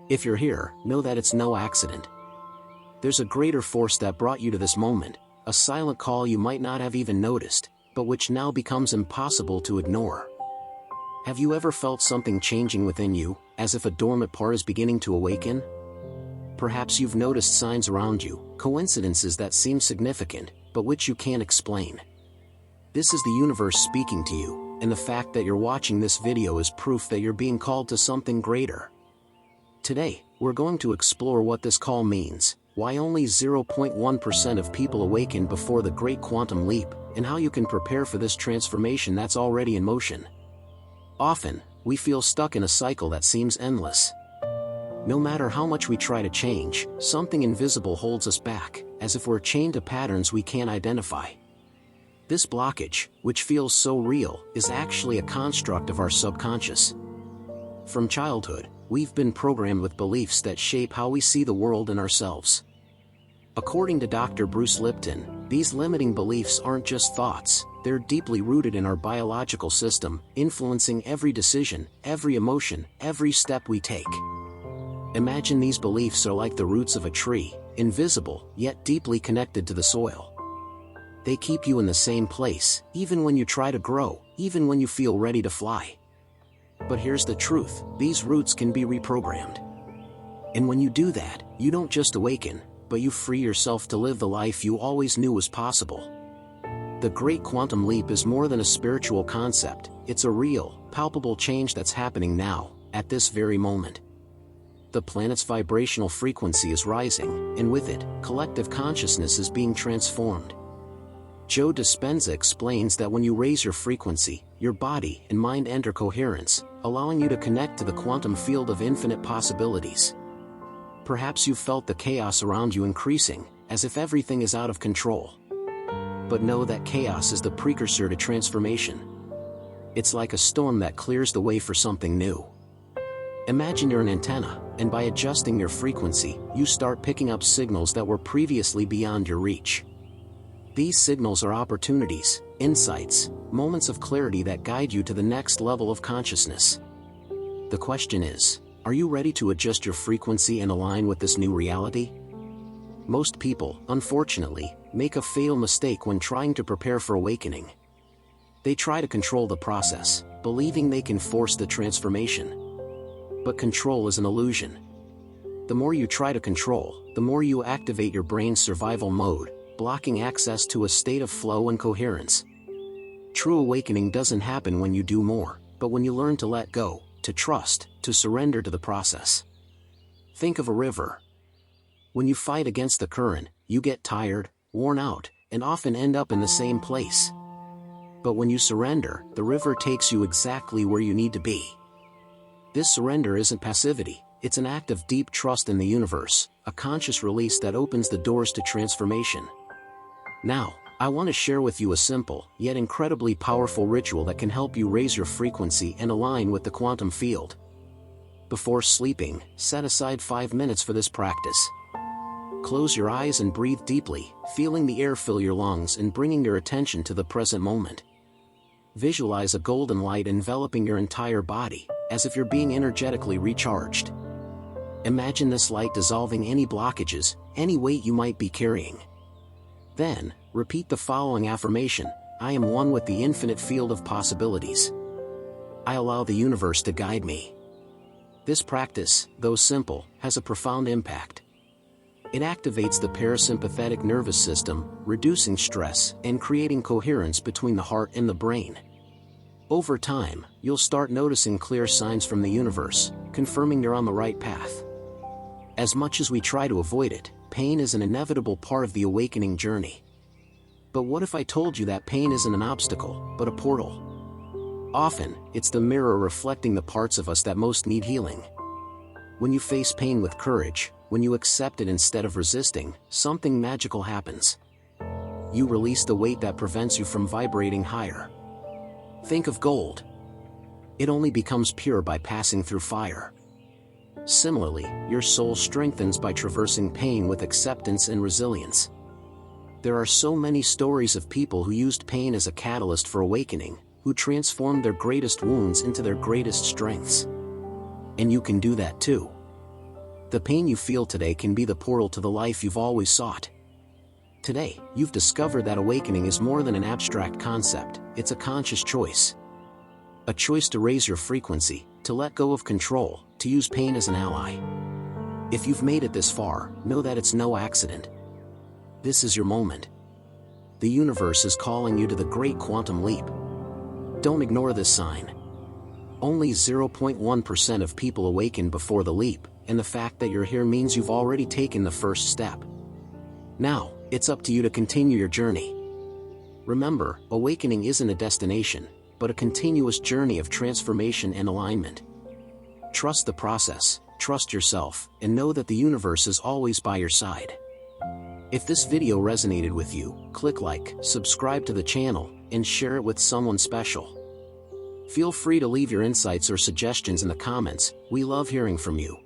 If you're here, know that it's no accident. There's a greater force that brought you to this moment, a silent call you might not have even noticed, but which now becomes impossible to ignore. Have you ever felt something changing within you, as if a dormant part is beginning to awaken? Perhaps you've noticed signs around you, coincidences that seem significant, but which you can't explain. This is the universe speaking to you, and the fact that you're watching this video is proof that you're being called to something greater. Today, we're going to explore what this call means, why only 0.1% of people awaken before the great quantum leap, and how you can prepare for this transformation that's already in motion. Often, we feel stuck in a cycle that seems endless. No matter how much we try to change, something invisible holds us back, as if we're chained to patterns we can't identify. This blockage, which feels so real, is actually a construct of our subconscious. From childhood, we've been programmed with beliefs that shape how we see the world and ourselves. According to Dr. Bruce Lipton, these limiting beliefs aren't just thoughts, they're deeply rooted in our biological system, influencing every decision, every emotion, every step we take. Imagine these beliefs are like the roots of a tree, invisible, yet deeply connected to the soil. They keep you in the same place, even when you try to grow, even when you feel ready to fly. But here's the truth, these roots can be reprogrammed. And when you do that, you don't just awaken, but you free yourself to live the life you always knew was possible. The Great Quantum Leap is more than a spiritual concept, it's a real, palpable change that's happening now, at this very moment. The planet's vibrational frequency is rising, and with it, collective consciousness is being transformed. Joe Dispenza explains that when you raise your frequency, your body and mind enter coherence, allowing you to connect to the quantum field of infinite possibilities. Perhaps you've felt the chaos around you increasing, as if everything is out of control. But know that chaos is the precursor to transformation. It's like a storm that clears the way for something new. Imagine you're an antenna, and by adjusting your frequency, you start picking up signals that were previously beyond your reach. These signals are opportunities, insights, moments of clarity that guide you to the next level of consciousness. The question is, are you ready to adjust your frequency and align with this new reality? Most people, unfortunately, make a fatal mistake when trying to prepare for awakening. They try to control the process, believing they can force the transformation. But control is an illusion. The more you try to control, the more you activate your brain's survival mode, blocking access to a state of flow and coherence. True awakening doesn't happen when you do more, but when you learn to let go, to trust, to surrender to the process. Think of a river. When you fight against the current, you get tired, worn out, and often end up in the same place. But when you surrender, the river takes you exactly where you need to be. This surrender isn't passivity, it's an act of deep trust in the universe, a conscious release that opens the doors to transformation. Now, I want to share with you a simple, yet incredibly powerful ritual that can help you raise your frequency and align with the quantum field. Before sleeping, set aside 5 minutes for this practice. Close your eyes and breathe deeply, feeling the air fill your lungs and bringing your attention to the present moment. Visualize a golden light enveloping your entire body, as if you're being energetically recharged. Imagine this light dissolving any blockages, any weight you might be carrying. Then, repeat the following affirmation: I am one with the infinite field of possibilities. I allow the universe to guide me. This practice, though simple, has a profound impact. It activates the parasympathetic nervous system, reducing stress and creating coherence between the heart and the brain. Over time, you'll start noticing clear signs from the universe, confirming you're on the right path. As much as we try to avoid it, pain is an inevitable part of the awakening journey. But what if I told you that pain isn't an obstacle, but a portal? Often, it's the mirror reflecting the parts of us that most need healing. When you face pain with courage, when you accept it instead of resisting, something magical happens. You release the weight that prevents you from vibrating higher. Think of gold. It only becomes pure by passing through fire. Similarly, your soul strengthens by traversing pain with acceptance and resilience. There are so many stories of people who used pain as a catalyst for awakening, who transformed their greatest wounds into their greatest strengths. And you can do that too. The pain you feel today can be the portal to the life you've always sought. Today, you've discovered that awakening is more than an abstract concept, it's a conscious choice. A choice to raise your frequency, to let go of control, to use pain as an ally. If you've made it this far, know that it's no accident. This is your moment. The universe is calling you to the great quantum leap. Don't ignore this sign. Only 0.1% of people awaken before the leap, and the fact that you're here means you've already taken the first step. Now, it's up to you to continue your journey. Remember, awakening isn't a destination, but a continuous journey of transformation and alignment. Trust the process, trust yourself, and know that the universe is always by your side. If this video resonated with you, click like, subscribe to the channel, and share it with someone special. Feel free to leave your insights or suggestions in the comments, we love hearing from you.